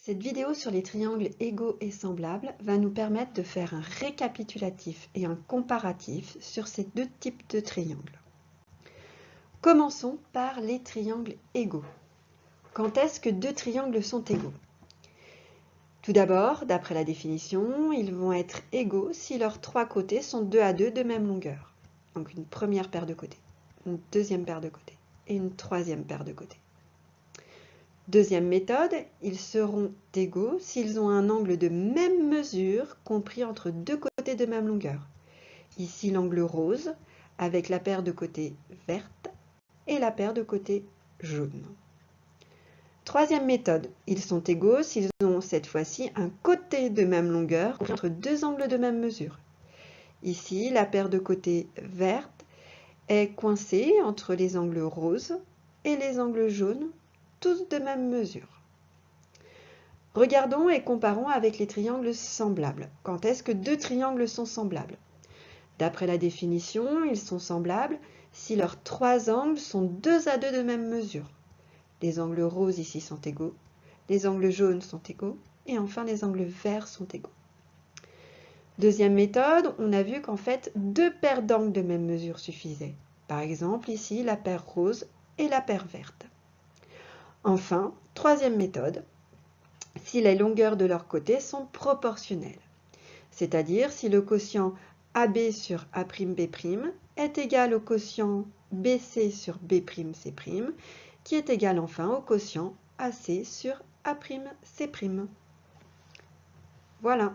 Cette vidéo sur les triangles égaux et semblables va nous permettre de faire un récapitulatif et un comparatif sur ces deux types de triangles. Commençons par les triangles égaux. Quand est-ce que deux triangles sont égaux? Tout d'abord, d'après la définition, ils vont être égaux si leurs trois côtés sont 2 à 2 de même longueur. Donc une première paire de côtés, une deuxième paire de côtés et une troisième paire de côtés. Deuxième méthode, ils seront égaux s'ils ont un angle de même mesure compris entre deux côtés de même longueur. Ici l'angle rose avec la paire de côtés verte et la paire de côtés jaune. Troisième méthode, ils sont égaux s'ils ont cette fois-ci un côté de même longueur compris entre deux angles de même mesure. Ici la paire de côtés verte est coincée entre les angles roses et les angles jaunes, tous de même mesure. Regardons et comparons avec les triangles semblables. Quand est-ce que deux triangles sont semblables? D'après la définition, ils sont semblables si leurs trois angles sont 2 à 2 de même mesure. Les angles roses ici sont égaux, les angles jaunes sont égaux, et enfin les angles verts sont égaux. Deuxième méthode, on a vu qu'en fait, deux paires d'angles de même mesure suffisaient. Par exemple, ici, la paire rose et la paire verte. Enfin, troisième méthode, si les longueurs de leurs côtés sont proportionnelles, c'est-à-dire si le quotient AB sur A'B' est égal au quotient BC sur B'C', qui est égal enfin au quotient AC sur A'C'. Voilà.